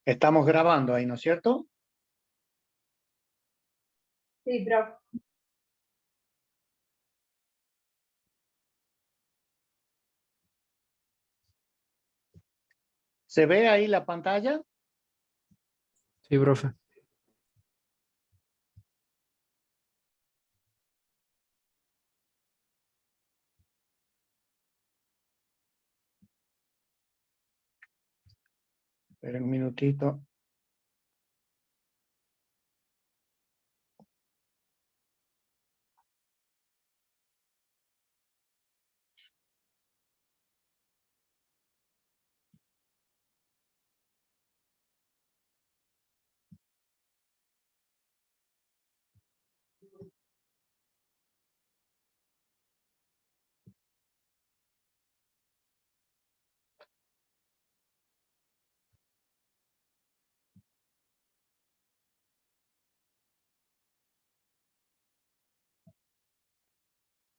Estamos grabando ahí, ¿no es cierto? Sí, profe. ¿Se ve ahí la pantalla? Sí, profe. Esperen un minutito.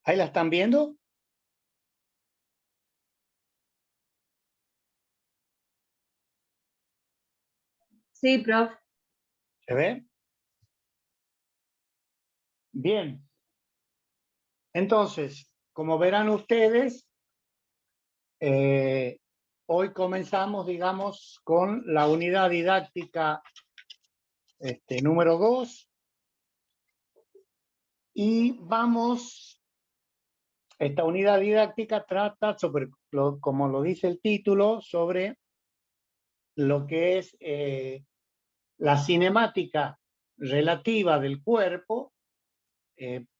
¿Ahí la están viendo? Sí, profe. ¿Se ve? Bien. Entonces, como verán ustedes, hoy comenzamos, digamos, con la unidad didáctica número 2 y esta unidad didáctica trata sobre, como lo dice el título, sobre lo que es la cinemática relativa del cuerpo.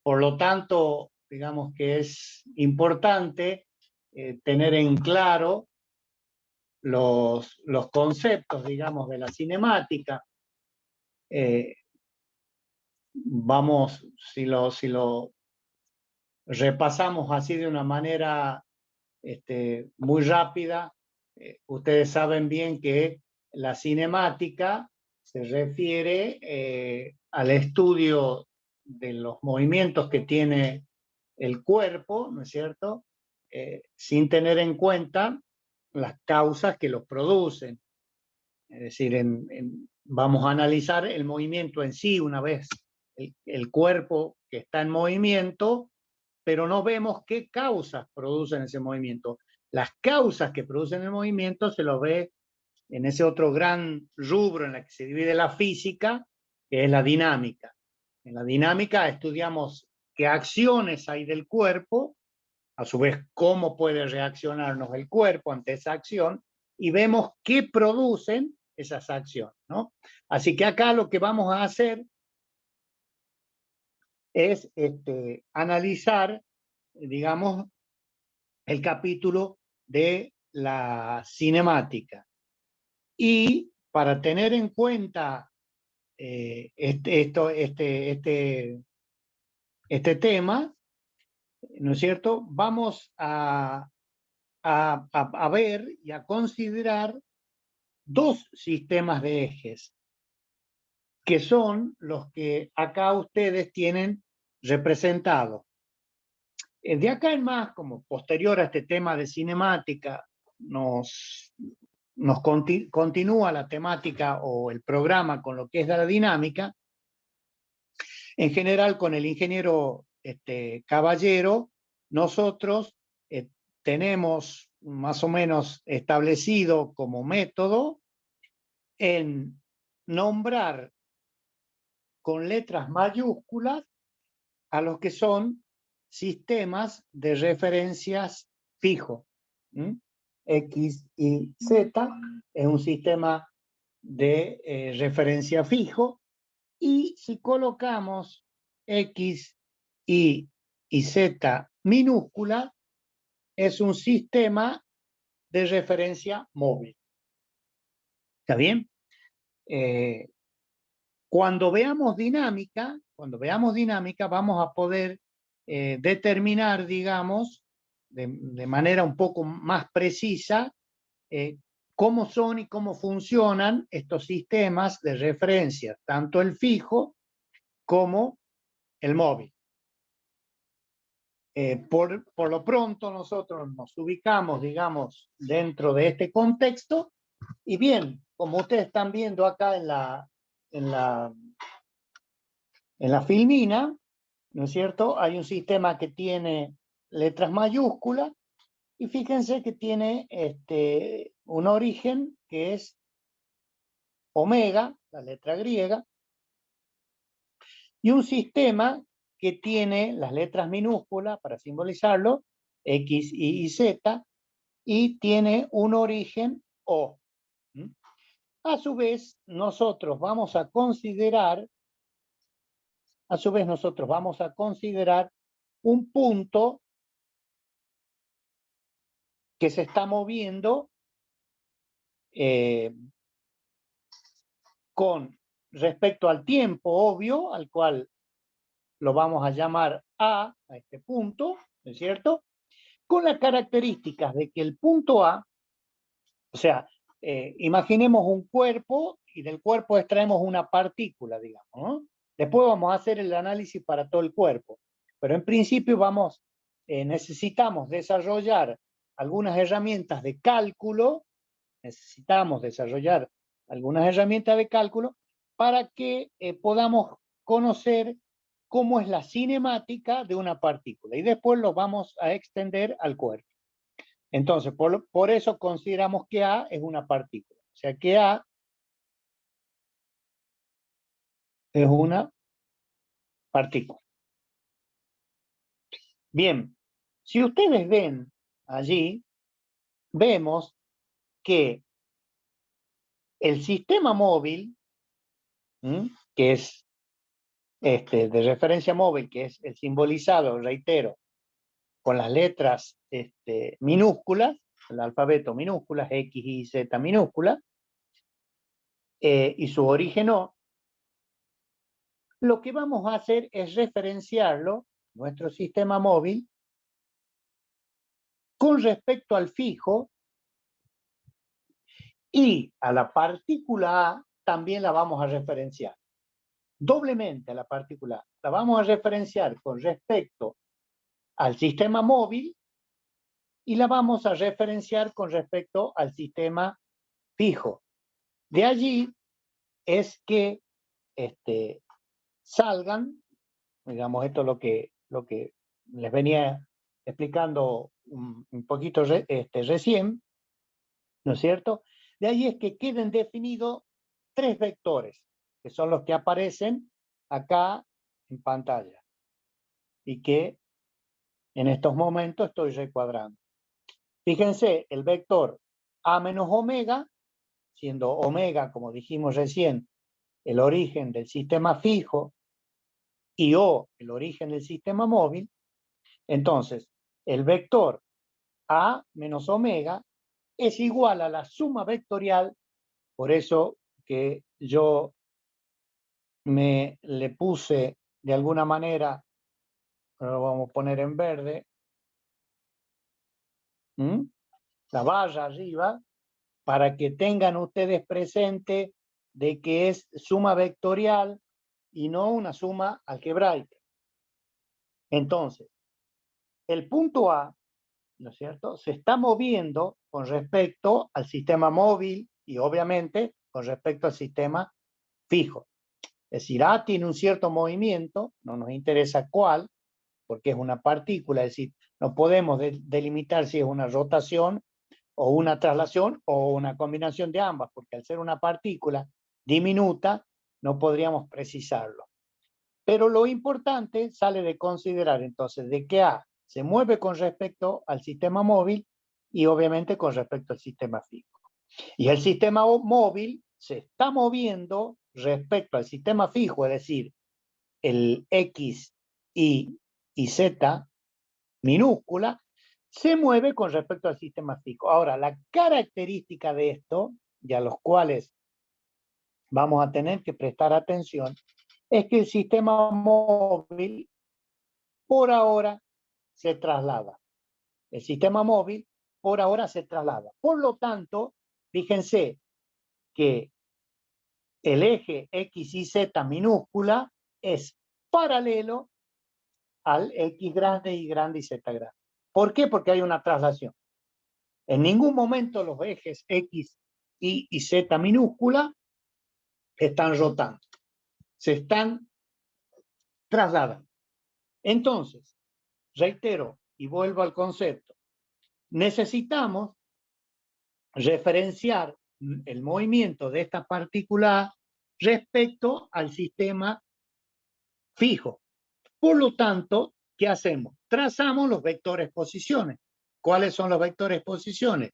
Por lo tanto, digamos que es importante tener en claro los conceptos, digamos, de la cinemática. Vamos, si lo repasamos así de una manera muy rápida, ustedes saben bien que la cinemática se refiere al estudio de los movimientos que tiene el cuerpo, ¿no es cierto? Sin tener en cuenta las causas que los producen. Es decir, vamos a analizar el movimiento en sí una vez el cuerpo que está en movimiento, pero no vemos qué causas producen ese movimiento. Las causas que producen el movimiento se lo ve en ese otro gran rubro en la que se divide la física, que es la dinámica. En la dinámica estudiamos qué acciones hay del cuerpo, a su vez cómo puede reaccionarnos el cuerpo ante esa acción, y vemos qué producen esas acciones, ¿no? Así que acá lo que vamos a hacer es analizar, digamos, el capítulo de la cinemática. Y para tener en cuenta este tema, ¿no es cierto? Vamos a ver y a considerar dos sistemas de ejes, que son los que acá ustedes tienen representados. De acá en más, como posterior a este tema de cinemática, nos continúa la temática o el programa con lo que es la dinámica. En general, con el ingeniero Caballero, nosotros tenemos más o menos establecido como método en nombrar con letras mayúsculas a los que son sistemas de referencias fijos. X, Y, Z es un sistema de referencia fijo, y si colocamos X, Y y Z minúscula, es un sistema de referencia móvil. ¿Está bien? Cuando veamos dinámica, vamos a poder determinar, digamos, de manera un poco más precisa, cómo son y cómo funcionan estos sistemas de referencia, tanto el fijo como el móvil. Por lo pronto nosotros nos ubicamos, digamos, dentro de este contexto Y bien, como ustedes están viendo acá en la filmina, ¿no es cierto? Hay un sistema que tiene letras mayúsculas y fíjense que tiene un origen que es omega, la letra griega, y un sistema que tiene las letras minúsculas para simbolizarlo, X, Y y Z, y tiene un origen O. A su vez, nosotros vamos a considerar un punto que se está moviendo con respecto al tiempo obvio, al cual lo vamos a llamar A, a este punto, ¿no es cierto? Con las características de que el punto A, o sea, imaginemos un cuerpo y del cuerpo extraemos una partícula, digamos, ¿no? Después vamos a hacer el análisis para todo el cuerpo, pero en principio necesitamos desarrollar algunas herramientas de cálculo, para que podamos conocer cómo es la cinemática de una partícula y después lo vamos a extender al cuerpo. Entonces, por eso consideramos que A es una partícula. O sea que A es una partícula. Bien, si ustedes ven allí, vemos que el sistema móvil, que es de referencia móvil, que es el simbolizado, reitero, con las letras minúsculas, el alfabeto minúsculas, X, Y, Z minúsculas, y su origen O, lo que vamos a hacer es referenciarlo, nuestro sistema móvil, con respecto al fijo, y a la partícula A también la vamos a referenciar. Doblemente a la partícula A. La vamos a referenciar con respecto al sistema móvil y la vamos a referenciar con respecto al sistema fijo. De allí es que salgan, digamos, esto es lo que les venía explicando un poquito recién, ¿no es cierto? De ahí es que queden definidos 3 vectores, que son los que aparecen acá en pantalla y que en estos momentos estoy recuadrando. Fíjense, el vector A menos omega, siendo omega, como dijimos recién, el origen del sistema fijo y O el origen del sistema móvil, entonces el vector A menos omega es igual a la suma vectorial, por eso que yo le puse de alguna manera, lo vamos a poner en verde, la barra arriba, para que tengan ustedes presente de que es suma vectorial y no una suma algebraica. Entonces, el punto A, ¿no es cierto?, se está moviendo con respecto al sistema móvil y obviamente con respecto al sistema fijo. Es decir, A tiene un cierto movimiento, no nos interesa cuál, porque es una partícula, es decir, no podemos delimitar si es una rotación o una traslación o una combinación de ambas, porque al ser una partícula diminuta no podríamos precisarlo. Pero lo importante sale de considerar entonces de que A se mueve con respecto al sistema móvil y obviamente con respecto al sistema fijo. Y el sistema móvil se está moviendo respecto al sistema fijo, es decir, el X, Y y Z minúscula, se mueve con respecto al sistema fijo. Ahora, la característica de esto, y a los cuales vamos a tener que prestar atención, es que el sistema móvil por ahora se traslada. El sistema móvil por ahora se traslada. Por lo tanto, fíjense que el eje X y Z minúscula es paralelo al X grande, Y grande y Z grande. ¿Por qué? Porque hay una traslación. En ningún momento los ejes X I y Z minúscula están rotando, se están trasladando. Entonces, reitero y vuelvo al concepto, necesitamos referenciar el movimiento de esta partícula respecto al sistema fijo. Por lo tanto, ¿qué hacemos? Trazamos los vectores posiciones. ¿Cuáles son los vectores posiciones?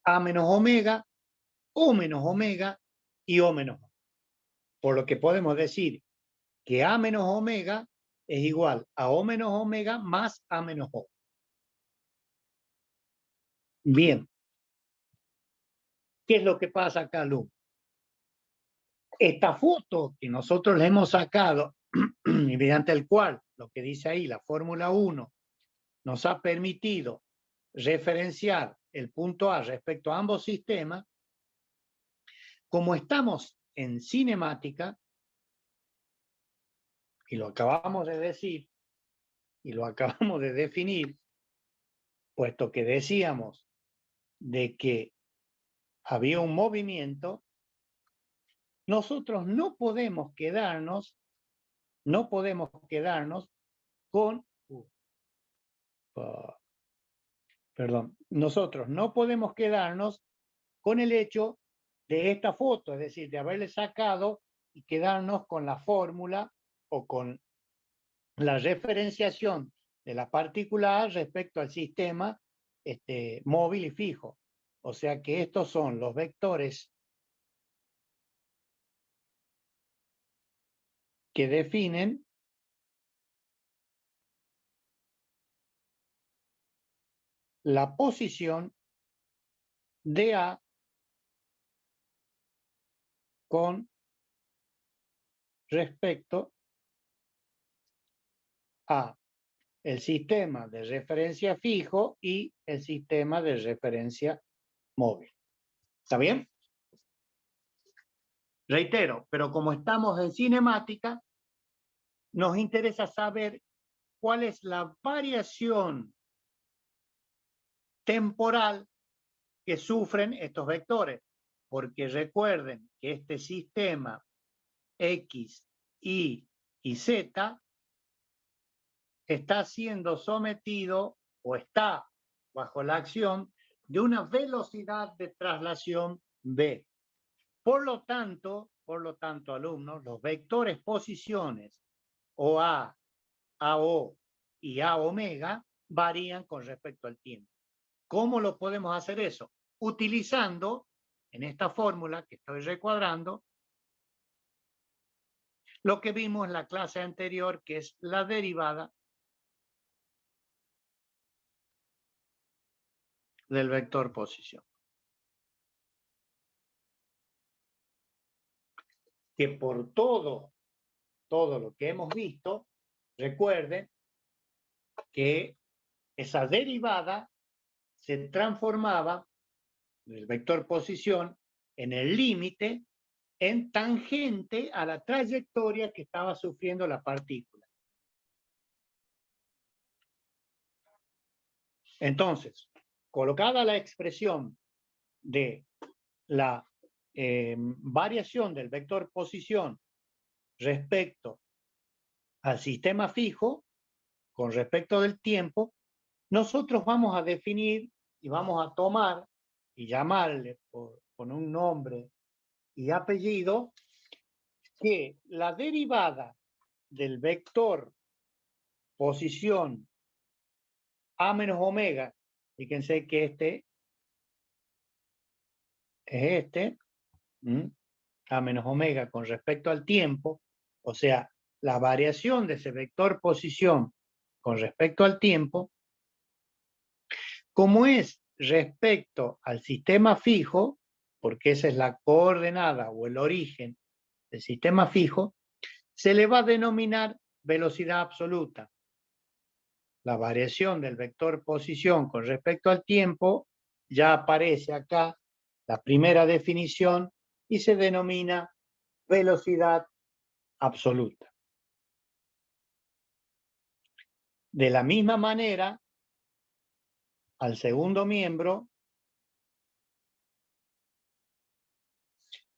A menos omega, O menos omega y O menos omega. Por lo que podemos decir que A menos omega es igual a O menos omega más A menos O. Bien. ¿Qué es lo que pasa acá, Lu? Esta foto que nosotros le hemos sacado y mediante el cual, lo que dice ahí, la Fórmula 1, nos ha permitido referenciar el punto A respecto a ambos sistemas, como estamos en cinemática, y lo acabamos de decir, y lo acabamos de definir, puesto que decíamos de que había un movimiento, nosotros no podemos quedarnos con, nosotros no podemos quedarnos con el hecho de esta foto, es decir, de haberle sacado y quedarnos con la fórmula o con la referenciación de la partícula A respecto al sistema móvil y fijo. O sea que estos son los vectores que definen la posición de A con respecto a el sistema de referencia fijo y el sistema de referencia móvil. ¿Está bien? Reitero, pero como estamos en cinemática, nos interesa saber cuál es la variación temporal que sufren estos vectores, porque recuerden que este sistema X, Y y Z está siendo sometido o está bajo la acción de una velocidad de traslación v. Por lo tanto, alumnos, los vectores posiciones OA, AO y A omega varían con respecto al tiempo. ¿Cómo lo podemos hacer eso? Utilizando en esta fórmula que estoy recuadrando lo que vimos en la clase anterior, que es la derivada del vector posición. Que por todo lo que hemos visto, recuerden que esa derivada se transformaba del vector posición en el límite en tangente a la trayectoria que estaba sufriendo la partícula. Entonces, colocada la expresión de la variación del vector posición respecto al sistema fijo, con respecto del tiempo, nosotros vamos a definir y vamos a tomar y llamarle con un nombre y apellido que la derivada del vector posición A menos omega, fíjense que este es A menos omega con respecto al tiempo, o sea, la variación de ese vector posición con respecto al tiempo, como es respecto al sistema fijo, porque esa es la coordenada o el origen del sistema fijo, se le va a denominar velocidad absoluta. La variación del vector posición con respecto al tiempo ya aparece acá la primera definición y se denomina velocidad absoluta. De la misma manera, al segundo miembro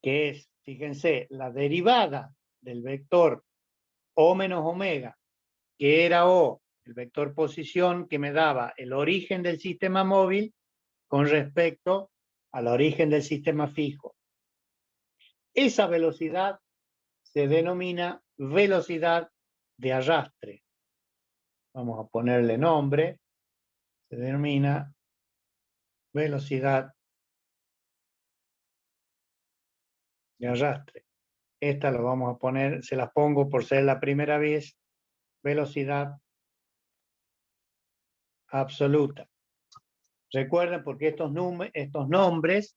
que es, fíjense, la derivada del vector O menos omega, que era O, el vector posición que me daba el origen del sistema móvil con respecto al origen del sistema fijo. Esa velocidad se denomina velocidad de arrastre. Vamos a ponerle nombre. Se denomina velocidad de arrastre. Esta lo vamos a poner, se las pongo por ser la primera vez, velocidad absoluta. Recuerden, porque estos nombres,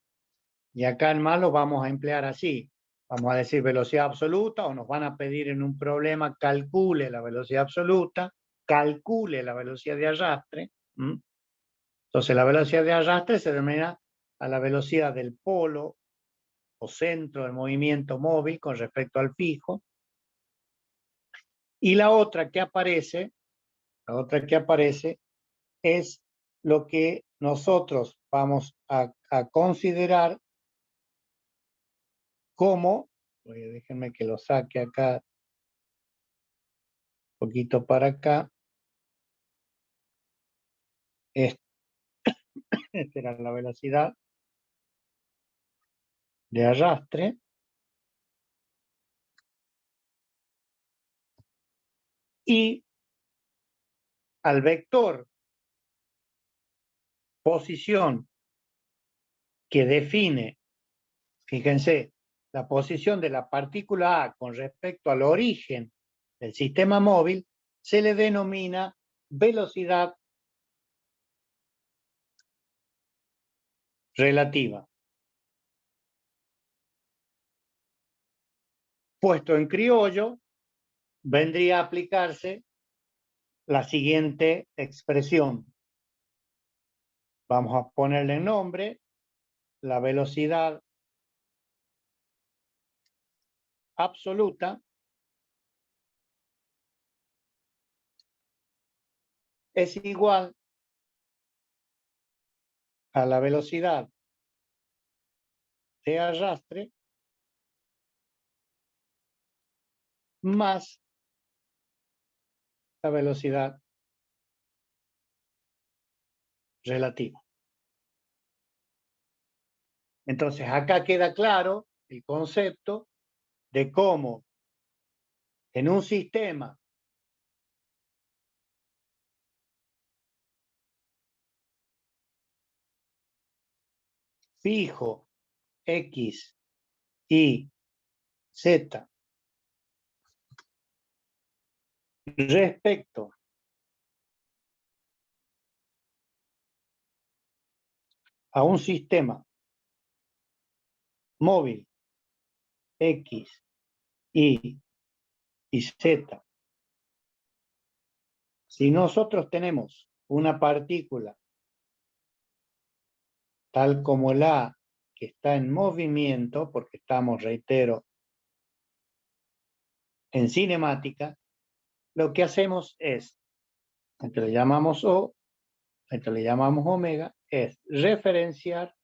y acá en más los vamos a emplear así. Vamos a decir velocidad absoluta, o nos van a pedir en un problema, calcule la velocidad absoluta, calcule la velocidad de arrastre. Entonces la velocidad de arrastre se denomina a la velocidad del polo o centro del movimiento móvil con respecto al fijo. Y la otra que aparece es lo que nosotros vamos a considerar como, déjenme que lo saque acá, un poquito para acá. Esta era la velocidad de arrastre. Y al vector posición que define, fíjense, la posición de la partícula A con respecto al origen del sistema móvil, se le denomina velocidad relativa. Puesto en criollo, vendría a aplicarse la siguiente expresión. Vamos a ponerle en nombre la velocidad absoluta es igual a la velocidad de arrastre más la velocidad relativa. Entonces, acá queda claro el concepto de cómo en un sistema fijo X, Y, Z respecto a un sistema móvil X, Y y Z, si nosotros tenemos una partícula tal como la que está en movimiento, porque estamos, reitero, en cinemática, lo que hacemos es, esto le llamamos O, esto le llamamos omega, es referenciar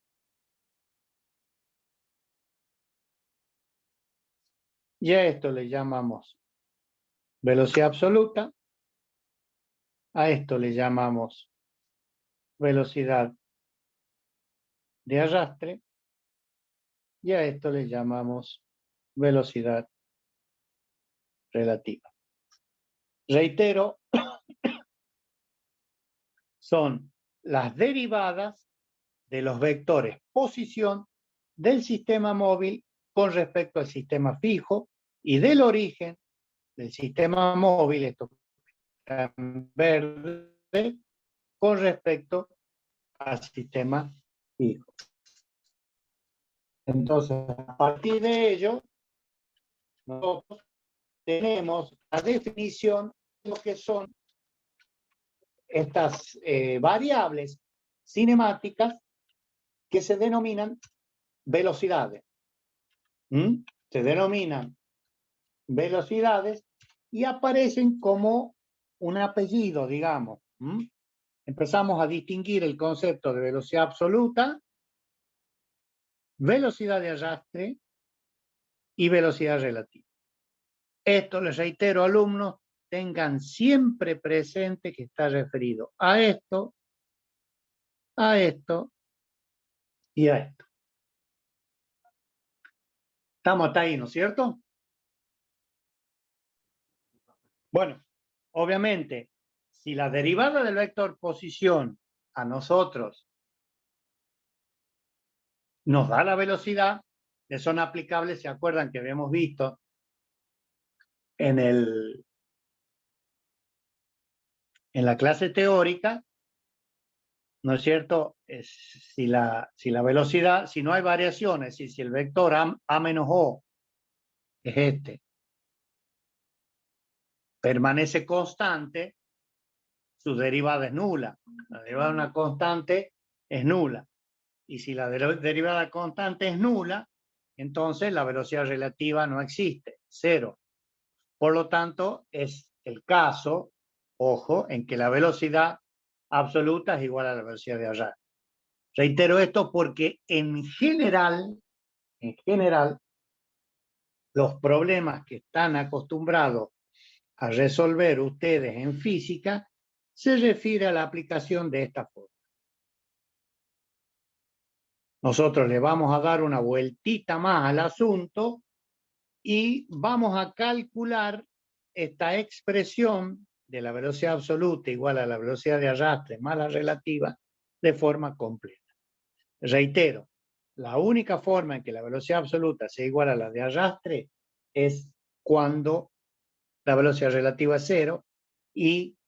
y a esto le llamamos velocidad absoluta, a esto le llamamos velocidad de arrastre y a esto le llamamos velocidad relativa. Reitero, son las derivadas de los vectores posición del sistema móvil con respecto al sistema fijo y del origen del sistema móvil, esto está en verde, con respecto al sistema fijo. Entonces, a partir de ello, nosotros tenemos la definición de lo que son estas variables cinemáticas que se denominan velocidades. Se denominan velocidades y aparecen como un apellido, digamos. Empezamos a distinguir el concepto de velocidad absoluta, velocidad de arrastre y velocidad relativa. Esto, les reitero, alumnos, tengan siempre presente que está referido a esto y a esto. Estamos hasta ahí, ¿no es cierto? Bueno, obviamente, si la derivada del vector posición a nosotros nos da la velocidad, le son aplicables, ¿se acuerdan que habíamos visto en la clase teórica? ¿No es cierto? Si la velocidad, si no hay variaciones, si el vector A menos O es este, permanece constante, su derivada es nula. La derivada de una constante es nula. Y si la derivada constante es nula, entonces la velocidad relativa no existe, cero. Por lo tanto, es el caso, ojo, en que la velocidad absoluta es igual a la velocidad de arrastre. Reitero esto porque en general, los problemas que están acostumbrados a resolver ustedes en física se refiere a la aplicación de esta forma. Nosotros le vamos a dar una vueltita más al asunto y vamos a calcular esta expresión de la velocidad absoluta igual a la velocidad de arrastre más la relativa de forma completa. Reitero, la única forma en que la velocidad absoluta sea igual a la de arrastre es cuando la velocidad relativa es cero y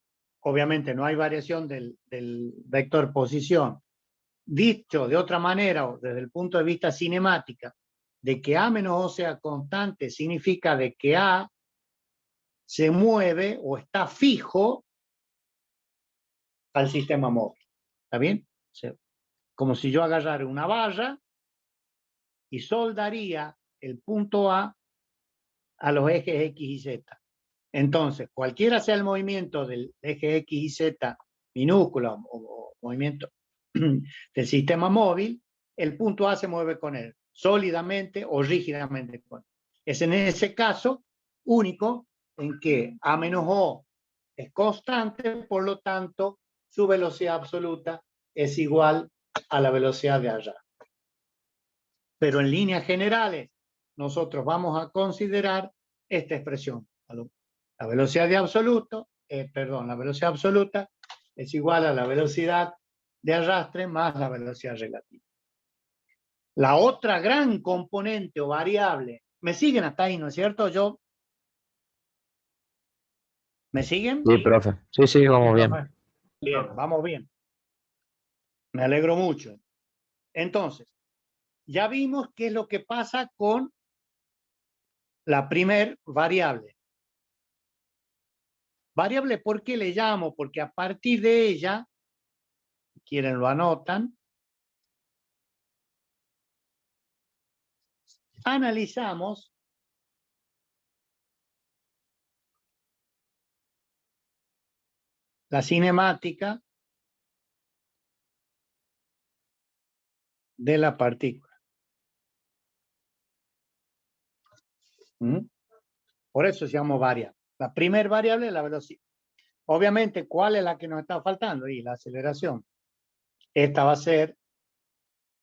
obviamente no hay variación del vector posición. Dicho de otra manera, o desde el punto de vista cinemática, de que A menos O sea constante significa de que A se mueve o está fijo al sistema móvil. ¿Está bien? O sea, como si yo agarrara una barra y soldaría el punto A los ejes X y Z. Entonces, cualquiera sea el movimiento del eje X y Z minúscula o movimiento del sistema móvil, el punto A se mueve con él, sólidamente o rígidamente con él. Es en ese caso único en que A menos O es constante, por lo tanto, su velocidad absoluta es igual a la velocidad de arrastre. Pero en líneas generales, nosotros vamos a considerar esta expresión. La velocidad de absoluto, la velocidad absoluta es igual a la velocidad de arrastre más la velocidad relativa. La otra gran componente o variable, ¿me siguen hasta ahí, no es cierto? ¿Me siguen? Sí, profe. Sí, vamos bien. Bien, vamos bien. Me alegro mucho. Entonces, ya vimos qué es lo que pasa con la primer variable. Variable, ¿por qué le llamo? Porque a partir de ella, si quieren lo anotan, analizamos la cinemática de la partícula. Por eso se llama variable. La primera variable es la velocidad. Obviamente, ¿cuál es la que nos está faltando? Y la aceleración. Esta va a ser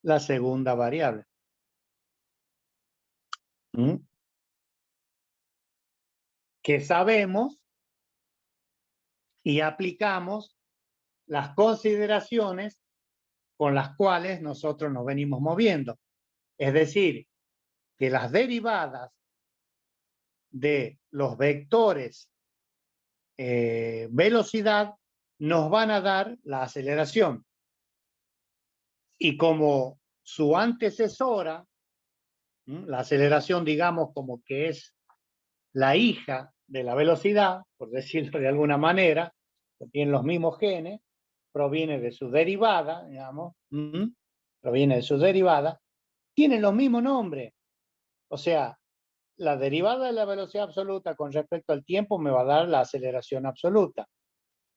la segunda variable. Que sabemos y aplicamos las consideraciones con las cuales nosotros nos venimos moviendo. Es decir, que las derivadas de los vectores velocidad nos van a dar la aceleración. Y como su antecesora, la aceleración, digamos, como que es la hija de la velocidad, por decirlo de alguna manera, que tienen los mismos genes, proviene de su derivada, digamos, proviene de su derivada, tienen los mismos nombres. O sea, la derivada de la velocidad absoluta con respecto al tiempo me va a dar la aceleración absoluta.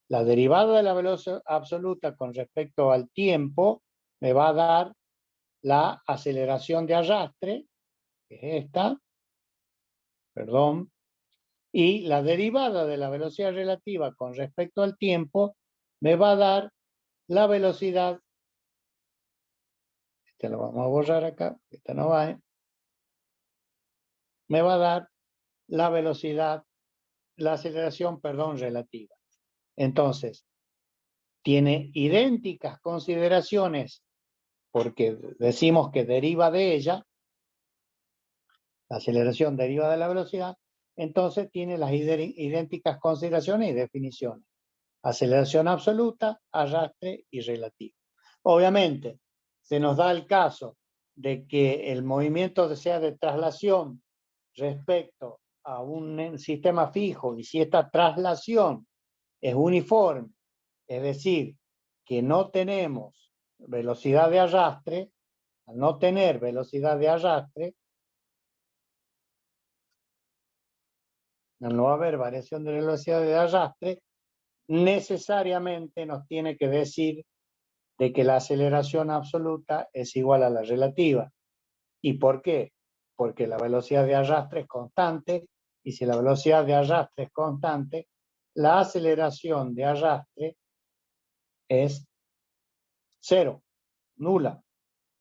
La derivada de la velocidad absoluta con respecto al tiempo me va a dar la aceleración de arrastre, que es esta, perdón, y la derivada de la velocidad relativa con respecto al tiempo me va a dar la velocidad. Este lo vamos a borrar acá, esta no va, me va a dar la velocidad, la aceleración, perdón, relativa. Entonces, tiene idénticas consideraciones porque decimos que deriva de ella, la aceleración deriva de la velocidad, entonces tiene las idénticas consideraciones y definiciones. Aceleración absoluta, arrastre y relativo. Obviamente, se nos da el caso de que el movimiento sea de traslación respecto a un sistema fijo y si esta traslación es uniforme, es decir, que no tenemos velocidad de arrastre, al no tener velocidad de arrastre, al no haber variación de velocidad de arrastre, necesariamente nos tiene que decir de que la aceleración absoluta es igual a la relativa. ¿Y por qué? Porque la velocidad de arrastre es constante y si la velocidad de arrastre es constante, la aceleración de arrastre es cero, nula.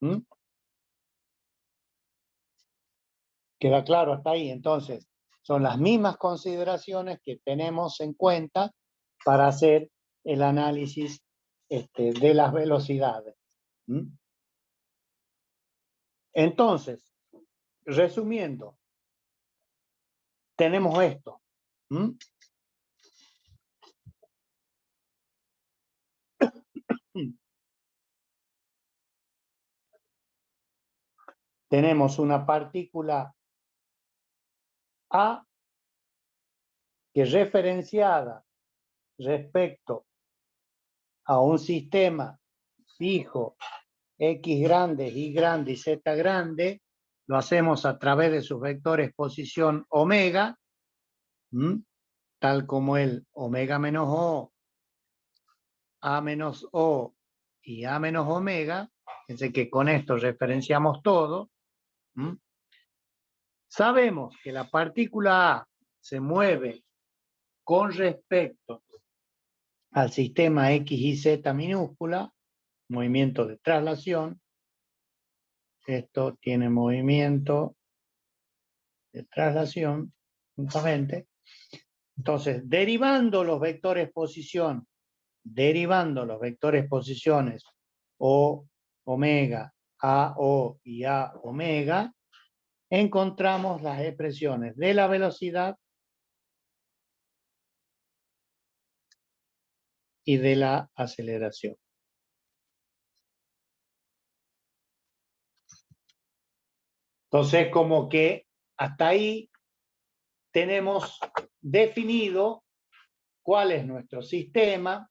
¿Mm? ¿Queda claro hasta ahí? Entonces, son las mismas consideraciones que tenemos en cuenta para hacer el análisis de las velocidades. ¿Mm? Entonces, resumiendo, tenemos esto. ¿Mm? Tenemos una partícula A que referenciada respecto a un sistema fijo X grande, Y grande y Z grande, lo hacemos a través de sus vectores posición omega, tal como el omega menos O, A menos O y A menos omega. Fíjense que con esto referenciamos todo. Sabemos que la partícula A se mueve con respecto al sistema X y Z minúscula, movimiento de traslación. Esto tiene movimiento de traslación, justamente. Entonces, derivando los vectores posiciones O, omega, A, O y A, omega, encontramos las expresiones de la velocidad y de la aceleración. Entonces, como que hasta ahí tenemos definido cuál es nuestro sistema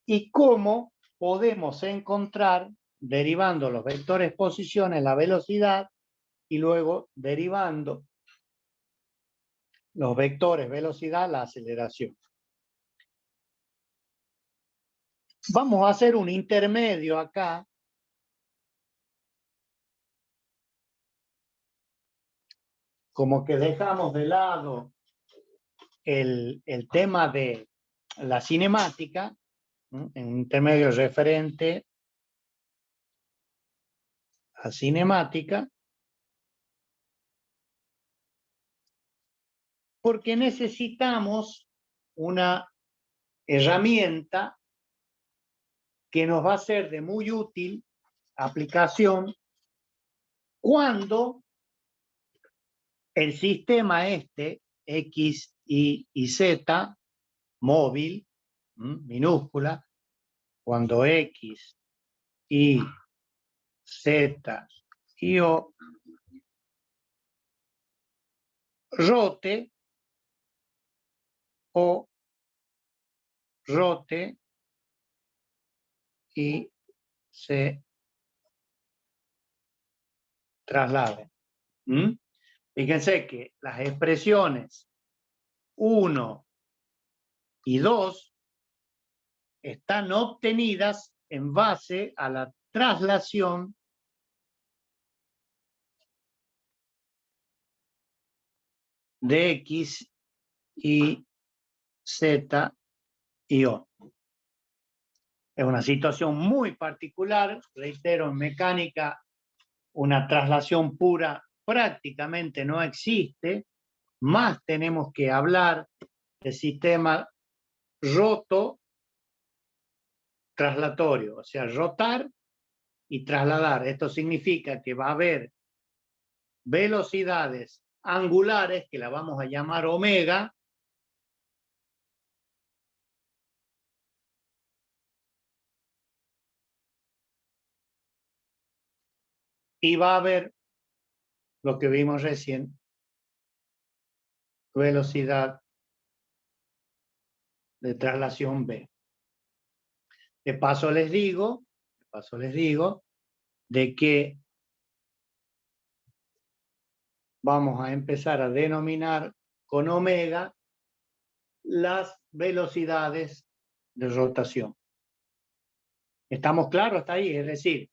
y cómo podemos encontrar, derivando los vectores posiciones, la velocidad y luego derivando los vectores velocidad, la aceleración. Vamos a hacer un intermedio acá. Como que dejamos de lado el tema de la cinemática, en un intermedio referente a cinemática, porque necesitamos una herramienta que nos va a ser de muy útil aplicación cuando el sistema X, Y Z, móvil, minúscula, cuando X, Y, Z y O rote o rote y se traslade. Fíjense que las expresiones 1 y 2 están obtenidas en base a la traslación de X y Z y O. Es una situación muy particular, reitero, en mecánica una traslación pura prácticamente no existe, más tenemos que hablar de sistema roto traslatorio, o sea, rotar y trasladar. Esto significa que va a haber velocidades angulares, que la vamos a llamar omega, y va a haber lo que vimos recién, velocidad de traslación B. De paso les digo de que vamos a empezar a denominar con omega las velocidades de rotación. ¿Estamos claros hasta ahí? Es decir,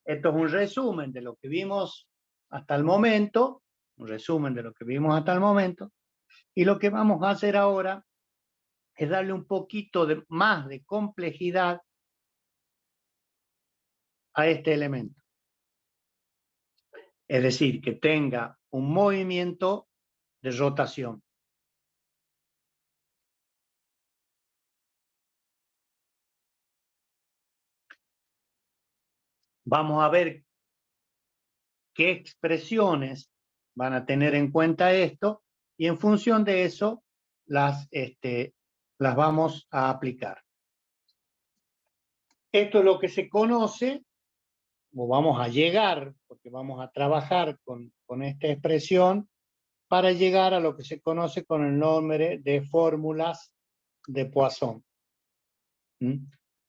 esto es un resumen de lo que vimos hasta el momento, y lo que vamos a hacer ahora es darle un poquito más de complejidad a este elemento. Es decir, que tenga un movimiento de rotación. Vamos a ver qué expresiones van a tener en cuenta esto y en función de eso las vamos a aplicar. Esto es lo que se conoce, o vamos a llegar, porque vamos a trabajar con esta expresión para llegar a lo que se conoce con el nombre de fórmulas de Poisson.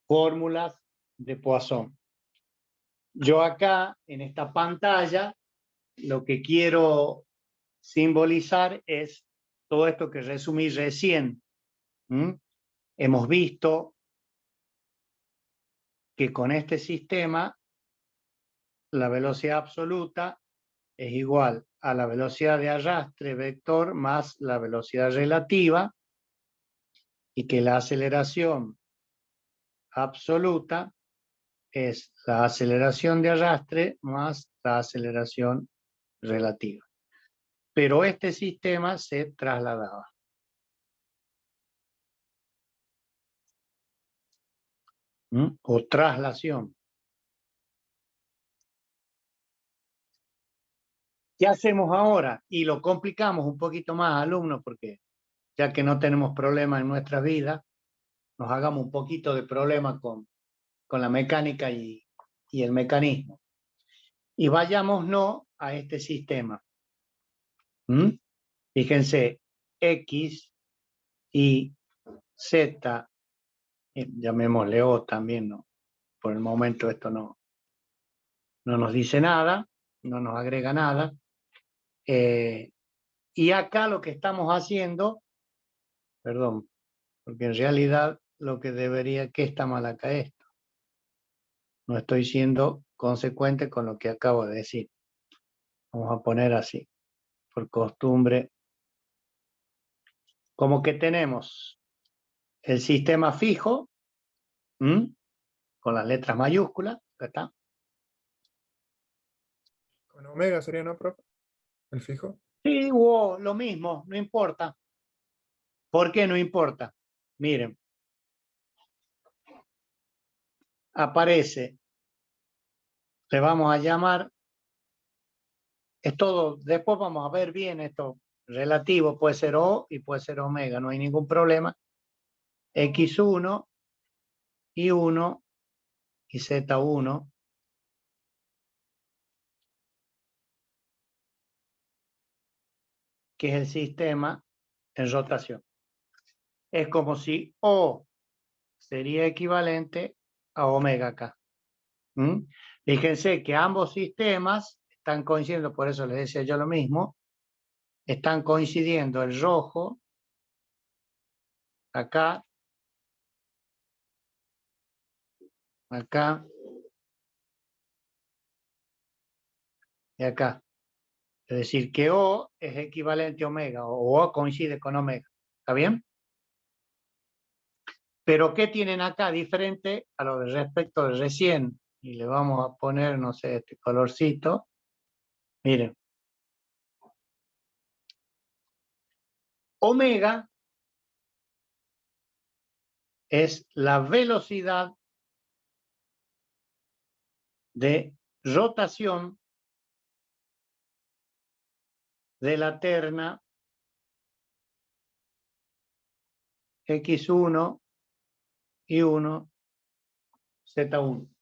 Fórmulas de Poisson. Yo acá, en esta pantalla, lo que quiero simbolizar es todo esto que resumí recién. Hemos visto que con este sistema la velocidad absoluta es igual a la velocidad de arrastre vector más la velocidad relativa y que la aceleración absoluta es la aceleración de arrastre más la aceleración relativa. Pero este sistema se trasladaba. O traslación. ¿Qué hacemos ahora? Y lo complicamos un poquito más, alumnos, porque ya que no tenemos problemas en nuestra vida, nos hagamos un poquito de problema con la mecánica y el mecanismo. Y vayámonos a este sistema. Fíjense, X y Z, llamémosle O también, ¿no? Por el momento esto no nos dice nada, no nos agrega nada. Y acá lo que estamos haciendo, perdón, porque en realidad lo que debería, ¿qué está mal acá esto? No estoy siendo consecuente con lo que acabo de decir. Vamos a poner así, por costumbre. Como que tenemos el sistema fijo, con las letras mayúsculas, acá está. Con omega sería, ¿no, profe? El fijo. Sí, o lo mismo, no importa. ¿Por qué no importa? Miren. Aparece, le vamos a llamar, es todo, después vamos a ver bien esto relativo, puede ser O y puede ser omega, no hay ningún problema. X1, Y1 y Z1. Que es el sistema en rotación. Es como si O sería equivalente a omega acá. Fíjense que ambos sistemas están coincidiendo, por eso les decía yo lo mismo, están coincidiendo el rojo acá, acá y acá. Es decir, que O es equivalente a omega, o O coincide con omega. ¿Está bien? Pero ¿qué tienen acá diferente a lo de respecto de recién? Y le vamos a poner, no sé, este colorcito. Miren. Omega es la velocidad de rotación de la terna X1, Y1, Z1.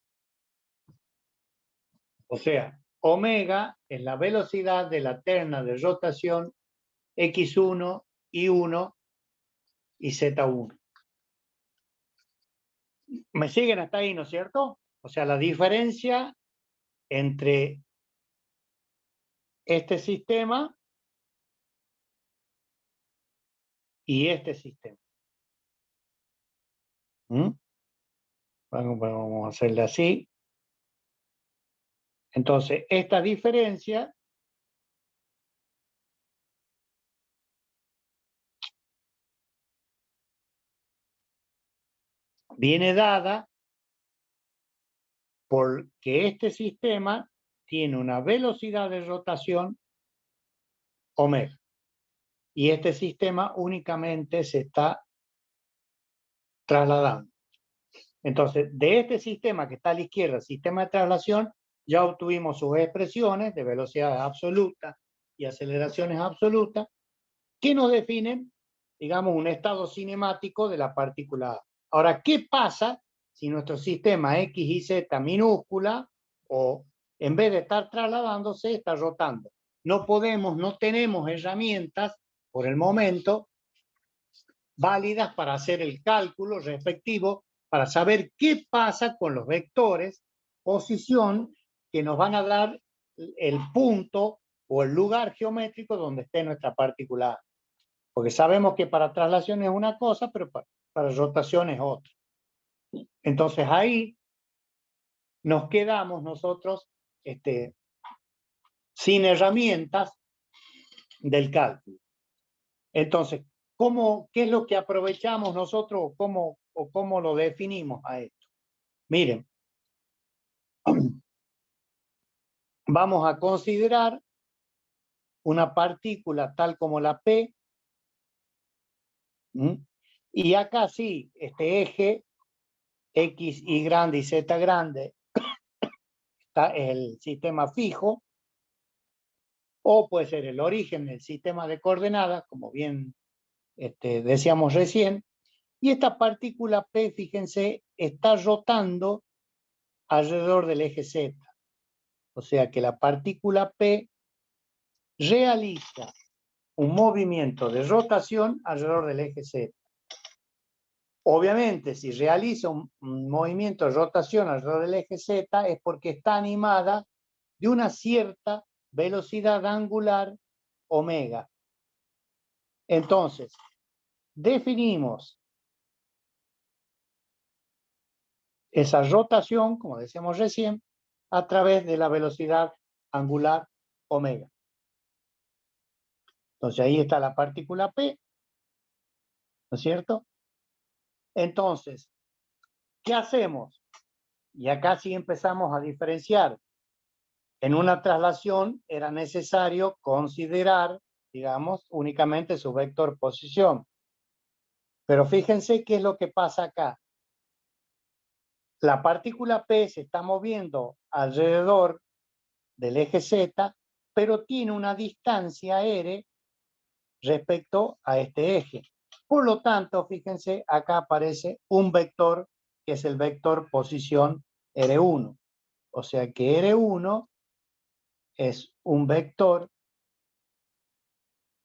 O sea, omega es la velocidad de la terna de rotación X1, Y1 y Z1. ¿Me siguen hasta ahí, no es cierto? O sea, la diferencia entre este sistema y este sistema. Vamos a hacerle así. Entonces, esta diferencia viene dada porque este sistema tiene una velocidad de rotación omega. Y este sistema únicamente se está trasladando. Entonces, de este sistema que está a la izquierda, sistema de traslación, ya obtuvimos sus expresiones de velocidades absolutas y aceleraciones absolutas que nos definen, digamos, un estado cinemático de la partícula A. Ahora, ¿qué pasa si nuestro sistema X y Z minúscula, o en vez de estar trasladándose, está rotando? No tenemos herramientas por el momento válidas para hacer el cálculo respectivo, para saber qué pasa con los vectores, posición, que nos van a dar el punto o el lugar geométrico donde esté nuestra partícula A. Porque sabemos que para traslación es una cosa, pero para rotación es otra. Entonces ahí nos quedamos nosotros sin herramientas del cálculo. Entonces, ¿qué es lo que aprovechamos nosotros o cómo lo definimos a esto? Miren, vamos a considerar una partícula tal como la P, y acá sí, este eje X, Y grande y Z grande está el sistema fijo, o puede ser el origen del sistema de coordenadas, como bien decíamos recién, y esta partícula P, fíjense, está rotando alrededor del eje Z. O sea que la partícula P realiza un movimiento de rotación alrededor del eje Z. Obviamente, si realiza un movimiento de rotación alrededor del eje Z es porque está animada de una cierta velocidad angular omega. Entonces, definimos esa rotación, como decíamos recién, a través de la velocidad angular omega. Entonces ahí está la partícula P, ¿no es cierto? Entonces, ¿qué hacemos? Y acá sí empezamos a diferenciar. En una traslación era necesario considerar, digamos, únicamente su vector posición. Pero fíjense qué es lo que pasa acá. La partícula P se está moviendo alrededor del eje Z, pero tiene una distancia r respecto a este eje. Por lo tanto, fíjense, acá aparece un vector que es el vector posición R1. O sea que R1 es un vector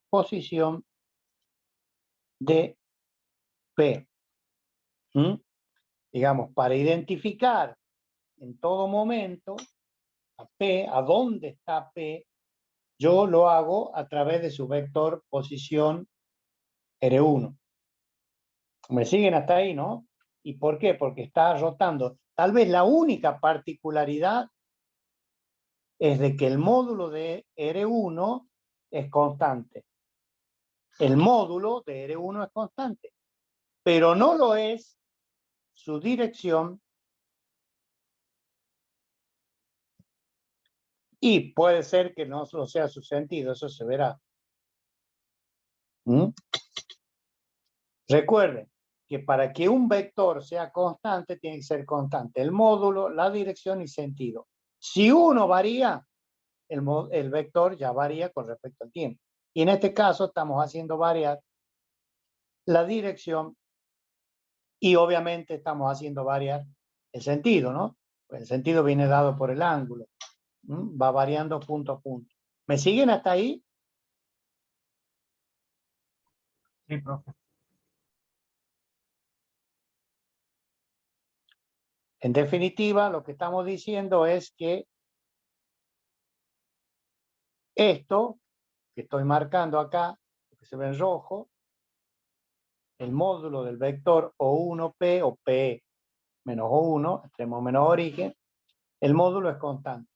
posición de P. Digamos, para identificar en todo momento a P, a dónde está P, yo lo hago a través de su vector posición R1. ¿Me siguen hasta ahí, no? ¿Y por qué? Porque está rotando. Tal vez la única particularidad es de que el módulo de R1 es constante. El módulo de R1 es constante, pero no lo es su dirección y puede ser que no lo sea su sentido, eso se verá. Recuerden que para que un vector sea constante, tiene que ser constante el módulo, la dirección y sentido. Si uno varía, el vector ya varía con respecto al tiempo. Y en este caso estamos haciendo variar la dirección y obviamente estamos haciendo variar el sentido, ¿no? Pues el sentido viene dado por el ángulo. Va variando punto a punto. ¿Me siguen hasta ahí? Sí, profe. En definitiva, lo que estamos diciendo es que esto que estoy marcando acá, que se ve en rojo, el módulo del vector O1P o P menos O1, extremo menos origen, el módulo es constante.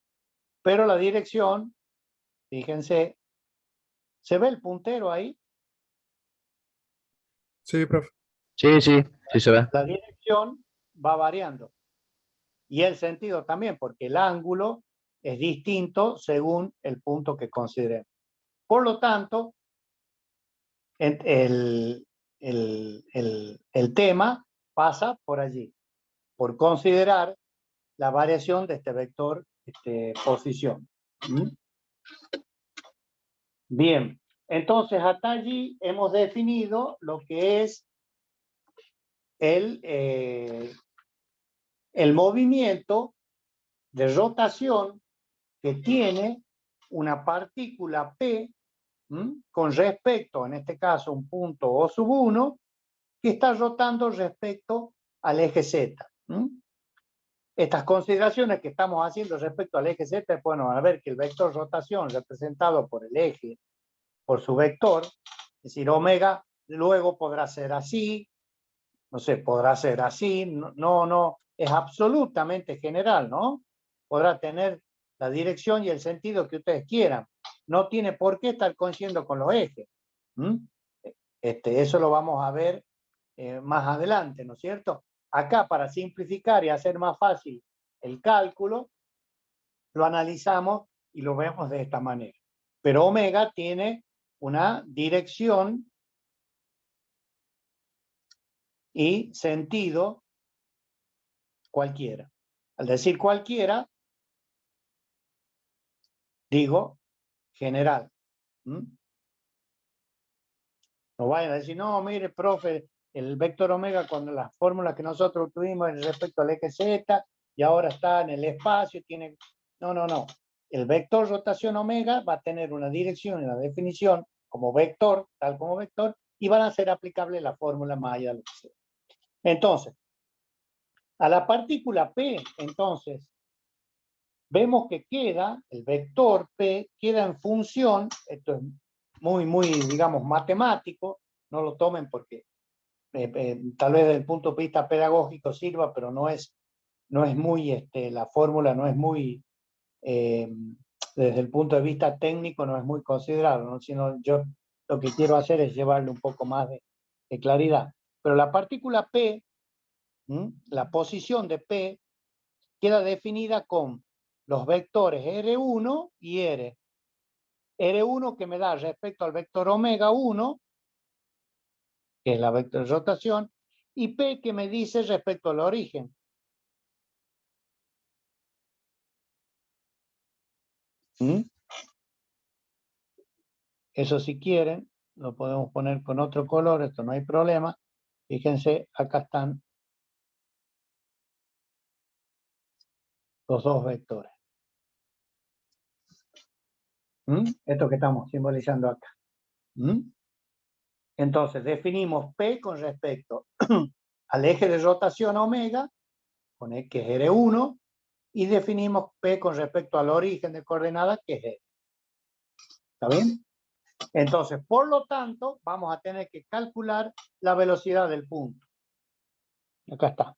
Pero la dirección, fíjense, ¿se ve el puntero ahí? Sí, profe. Sí, sí, sí se ve. La dirección va variando. Y el sentido también, porque el ángulo es distinto según el punto que consideremos. Por lo tanto, el tema pasa por allí, por considerar la variación de este vector posición. Bien, entonces hasta allí hemos definido lo que es el movimiento de rotación que tiene una partícula P con respecto, en este caso, un punto O1, que está rotando respecto al eje Z. Estas consideraciones que estamos haciendo respecto al eje Z, bueno, a ver que el vector rotación representado por el eje, por su vector, es decir, omega, luego podrá ser así, no sé, podrá ser así, no, es absolutamente general, ¿no? Podrá tener la dirección y el sentido que ustedes quieran. No tiene por qué estar coincidiendo con los ejes. Eso lo vamos a ver más adelante, ¿no es cierto? Acá, para simplificar y hacer más fácil el cálculo, lo analizamos y lo vemos de esta manera. Pero omega tiene una dirección y sentido cualquiera. Al decir cualquiera, digo general. No vayan a decir, no, mire, profe, el vector omega con la fórmula que nosotros tuvimos respecto al eje Z y ahora está en el espacio, tiene... No. El vector rotación omega va a tener una dirección y una definición como vector, tal como vector, y van a ser aplicables la fórmula más allá de lo que sea. Entonces, a la partícula P, entonces, vemos que queda, el vector P queda en función, esto es muy, digamos, matemático, no lo tomen porque tal vez desde el punto de vista pedagógico sirva, pero no es muy, la fórmula no es muy, desde el punto de vista técnico no es muy considerado, ¿no? Sino yo lo que quiero hacer es llevarle un poco más de claridad. Pero la partícula P, la posición de P, queda definida con los vectores R1 y R. R1 que me da respecto al vector omega 1, que es la vector de rotación, y P que me dice respecto al origen. Eso si quieren, lo podemos poner con otro color, esto no hay problema. Fíjense, acá están los dos vectores. Esto que estamos simbolizando acá. Entonces, definimos P con respecto al eje de rotación omega, con el que es R1, y definimos P con respecto al origen de coordenadas, que es R. ¿Está bien? Entonces, por lo tanto, vamos a tener que calcular la velocidad del punto. Acá está.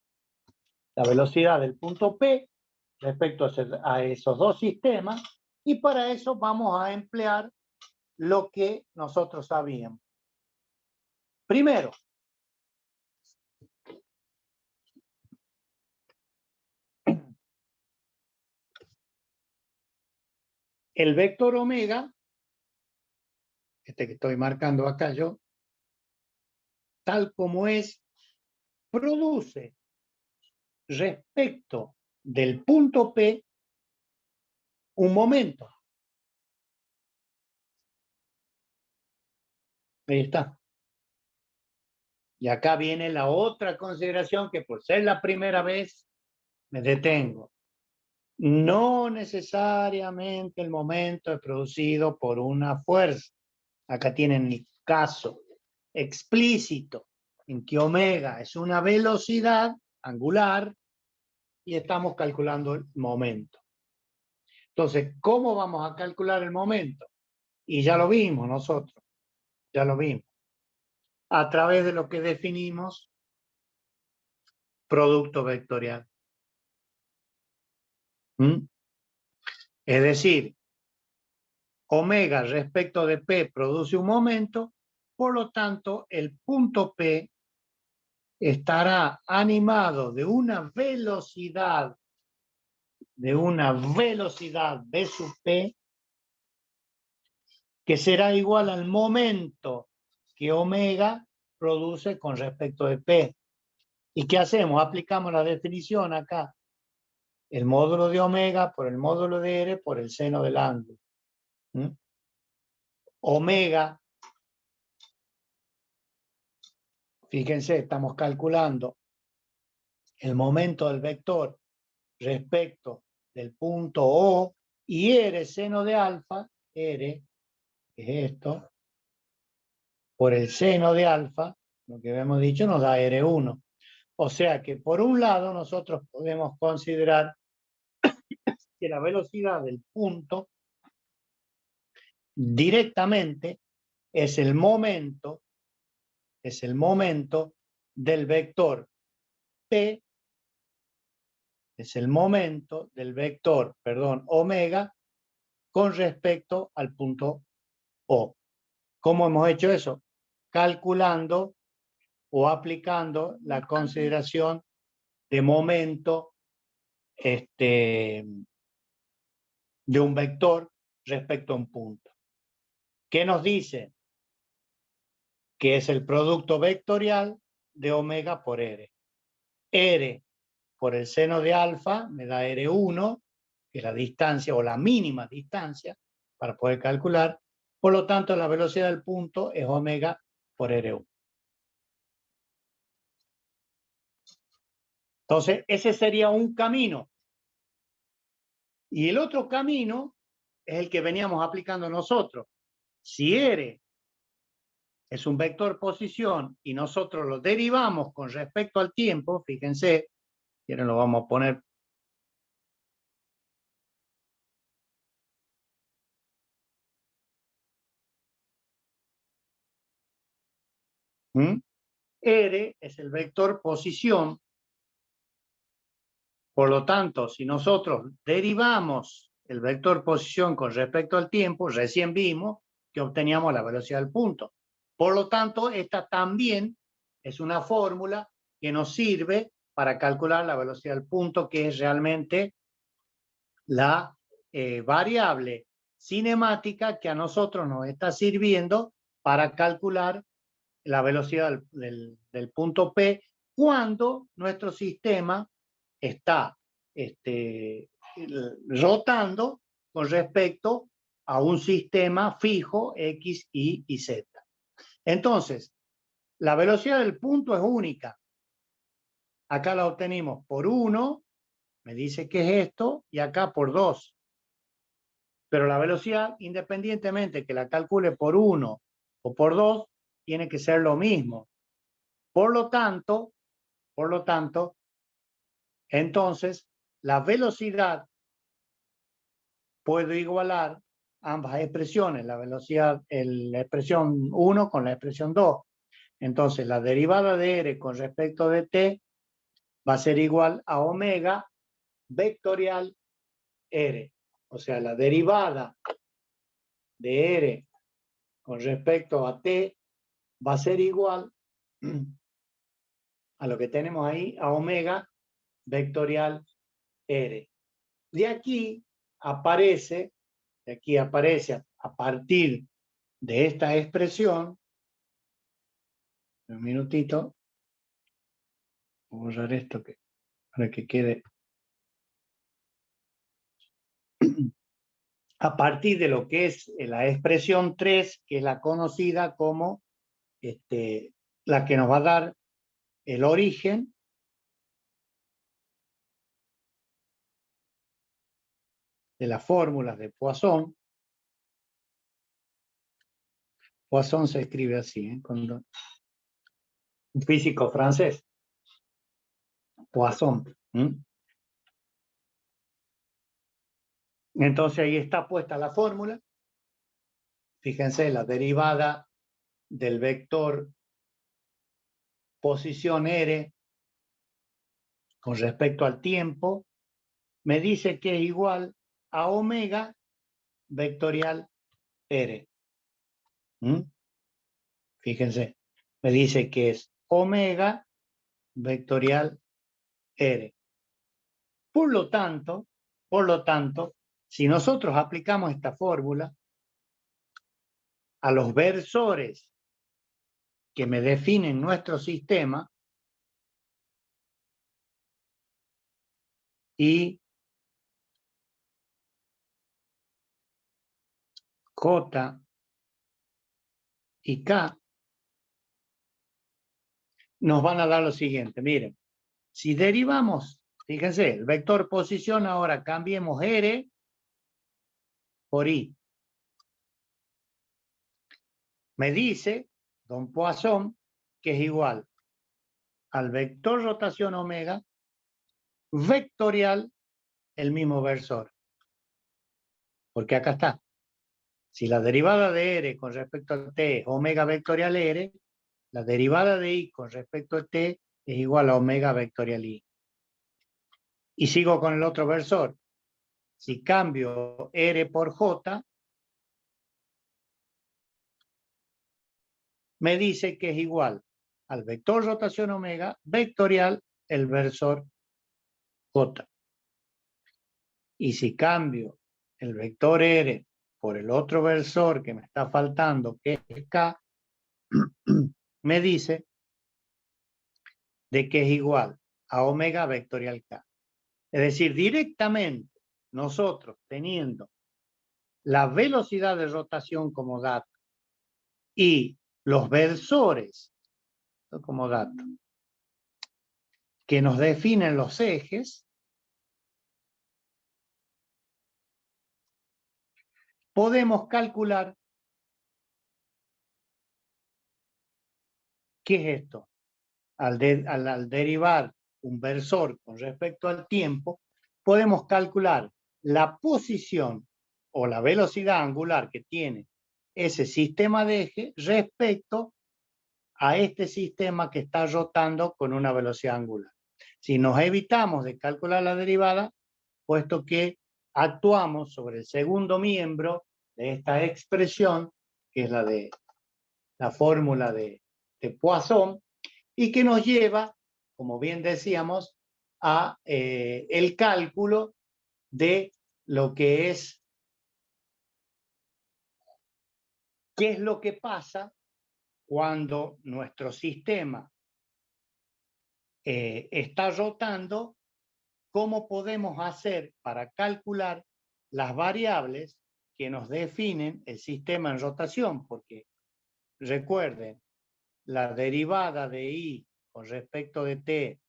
La velocidad del punto P respecto a esos dos sistemas, y para eso vamos a emplear lo que nosotros sabíamos. Primero, el vector omega, este que estoy marcando acá yo, tal como es, produce respecto del punto P un momento. Ahí está. Y acá viene la otra consideración que por ser la primera vez me detengo. No necesariamente el momento es producido por una fuerza. Acá tienen mi caso explícito en que omega es una velocidad angular y estamos calculando el momento. Entonces, ¿cómo vamos a calcular el momento? Y ya lo vimos nosotros, ya lo vimos. A través de lo que definimos producto vectorial. Es decir, omega respecto de P produce un momento, por lo tanto, el punto P estará animado de una velocidad B sub P que será igual al momento que omega produce con respecto de P. ¿Y qué hacemos? Aplicamos la definición acá. El módulo de omega por el módulo de R por el seno del ángulo. Omega, fíjense, estamos calculando el momento del vector respecto del punto O y R seno de alfa, R, que es esto, por el seno de alfa, lo que habíamos dicho nos da R1. O sea que por un lado nosotros podemos considerar que la velocidad del punto directamente es el momento del vector P, es el momento del vector, omega, con respecto al punto O. ¿Cómo hemos hecho eso? Calculando o aplicando la consideración de momento de un vector respecto a un punto. ¿Qué nos dice? Que es el producto vectorial de omega por R. R por el seno de alfa me da R1, que es la distancia o la mínima distancia para poder calcular. Por lo tanto, la velocidad del punto es omega por R1. Entonces, ese sería un camino. Y el otro camino es el que veníamos aplicando nosotros. Si R es un vector posición y nosotros lo derivamos con respecto al tiempo, fíjense, y ahora lo vamos a poner. R es el vector posición. Por lo tanto, si nosotros derivamos el vector posición con respecto al tiempo, recién vimos que obteníamos la velocidad del punto. Por lo tanto, esta también es una fórmula que nos sirve para calcular la velocidad del punto, que es realmente la variable cinemática que a nosotros nos está sirviendo para calcular la velocidad del punto P cuando nuestro sistema está rotando con respecto a un sistema fijo X, Y y Z. Entonces, la velocidad del punto es única. Acá la obtenimos por 1, me dice que es esto, y acá por 2. Pero la velocidad, independientemente que la calcule por 1 o por 2, tiene que ser lo mismo. Por lo tanto, entonces, la velocidad puedo igualar ambas expresiones, la velocidad, la expresión 1 con la expresión 2. Entonces, la derivada de R con respecto de t va a ser igual a omega vectorial R. O sea, la derivada de R con respecto a T va a ser igual a lo que tenemos ahí, a omega vectorial R. De aquí aparece a partir de esta expresión, un minutito, voy a borrar esto para que quede. A partir de lo que es la expresión 3, que es la conocida como la que nos va a dar el origen de las fórmulas de Poisson. Poisson se escribe así, cuando un físico francés. Poisson. Entonces ahí está puesta la fórmula. Fíjense, la derivada del vector posición R con respecto al tiempo me dice que es igual a omega vectorial R. Fíjense, me dice que es omega vectorial R. Por lo tanto, si nosotros aplicamos esta fórmula a los versores que me definen nuestro sistema y J y K, nos van a dar lo siguiente. Miren, si derivamos, fíjense, el vector posición, ahora cambiemos R por I. Me dice don Poisson que es igual al vector rotación omega vectorial el mismo versor. Porque acá está. Si la derivada de R con respecto a T es omega vectorial R, la derivada de I con respecto a T es igual a omega vectorial I. Y sigo con el otro versor. Si cambio R por J, me dice que es igual al vector rotación omega vectorial el versor J. Y si cambio el vector R por el otro versor que me está faltando, que es K, me dice de que es igual a omega vectorial K. Es decir, directamente nosotros teniendo la velocidad de rotación como dato y los versores como dato que nos definen los ejes, podemos calcular qué es esto. Al derivar un versor con respecto al tiempo, podemos calcular la posición o la velocidad angular que tiene ese sistema de eje respecto a este sistema que está rotando con una velocidad angular. Si nos evitamos de calcular la derivada, puesto que actuamos sobre el segundo miembro de esta expresión, que es la de la fórmula de Poisson, y que nos lleva, como bien decíamos, a el cálculo de lo que es, qué es lo que pasa cuando nuestro sistema está rotando, cómo podemos hacer para calcular las variables que nos definen el sistema en rotación, porque recuerden, la derivada de I con respecto de T,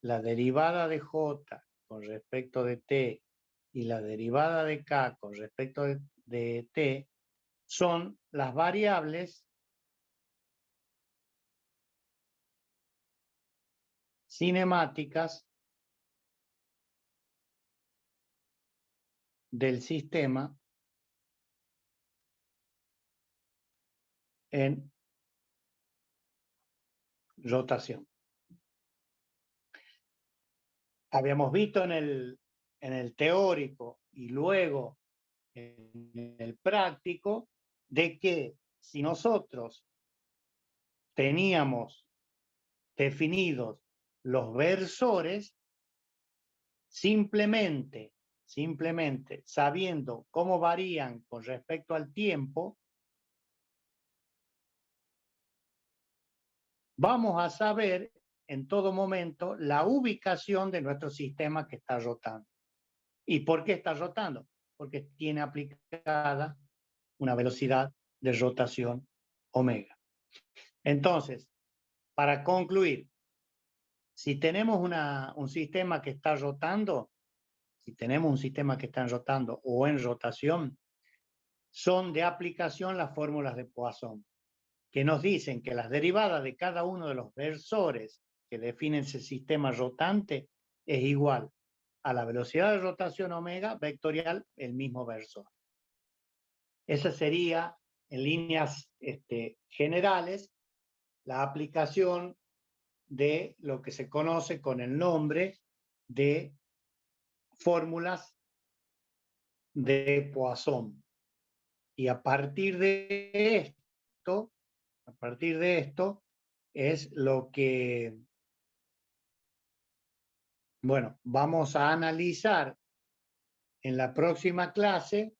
la derivada de J con respecto de T y la derivada de K con respecto de T son las variables cinemáticas del sistema en rotación. habíamos visto en el teórico y luego en el práctico, de que si nosotros teníamos definidos los versores, simplemente sabiendo cómo varían con respecto al tiempo, vamos a saber en todo momento la ubicación de nuestro sistema que está rotando. ¿Y por qué está rotando? Porque tiene aplicada una velocidad de rotación omega. Entonces, para concluir, si tenemos un sistema que está rotando, o en rotación, son de aplicación las fórmulas de Poisson, que nos dicen que las derivadas de cada uno de los versores que definen ese sistema rotante es igual a la velocidad de rotación omega vectorial el mismo versor. Esa sería, en líneas generales, la aplicación de lo que se conoce con el nombre de fórmulas de Poisson. Y a partir de esto es lo que, bueno, vamos a analizar en la próxima clase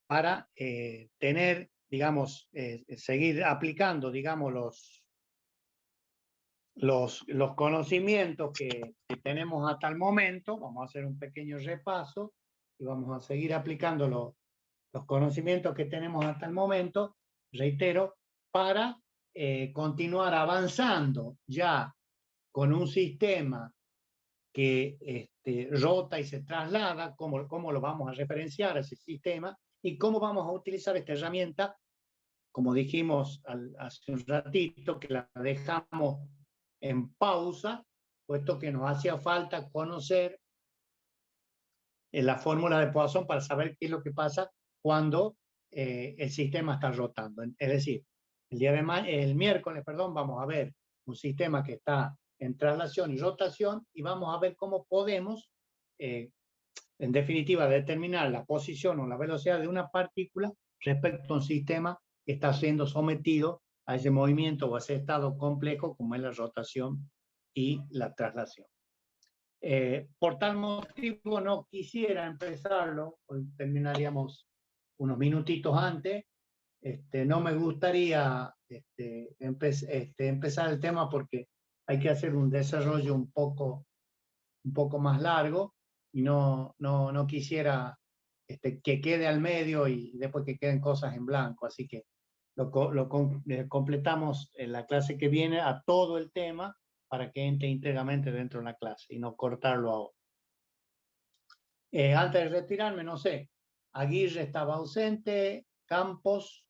para tener, digamos, seguir aplicando, digamos, los conocimientos que tenemos hasta el momento. Vamos a hacer un pequeño repaso y vamos a seguir aplicando los conocimientos que tenemos hasta el momento, reitero, para continuar avanzando ya con un sistema que rota y se traslada, cómo lo vamos a referenciar a ese sistema y cómo vamos a utilizar esta herramienta, como dijimos hace un ratito, que la dejamos en pausa, puesto que nos hacía falta conocer la fórmula de Poisson para saber qué es lo que pasa cuando el sistema está rotando. Es decir, el miércoles, vamos a ver un sistema que está en traslación y rotación y vamos a ver cómo podemos, en definitiva, determinar la posición o la velocidad de una partícula respecto a un sistema que está siendo sometido a ese movimiento o a ese estado complejo como es la rotación y la traslación. Por tal motivo no quisiera empezarlo, hoy terminaríamos unos minutitos antes. No me gustaría empezar el tema porque hay que hacer un desarrollo un poco más largo y no quisiera que quede al medio y después que queden cosas en blanco, así que lo completamos en la clase que viene a todo el tema para que entre íntegramente dentro de la clase y no cortarlo ahora. Antes de retirarme, no sé, Aguirre estaba ausente, Campos,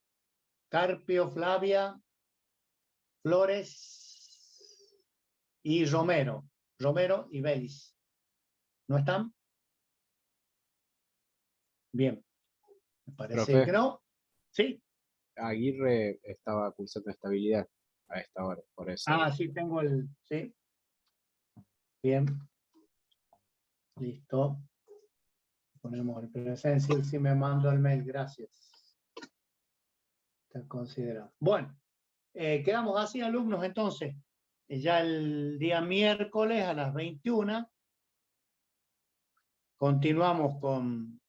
Carpio, Flavia, Flores y Romero y Vélez. ¿No están? Bien. Me parece Profe. que no. Sí. Aguirre estaba cursando estabilidad a esta hora, por eso. Sí, tengo sí. Bien. Listo. Ponemos el presencia. Si me mando el mail, gracias. Está considerado. Bueno, quedamos así, alumnos, entonces. Ya el día miércoles a las 21 continuamos con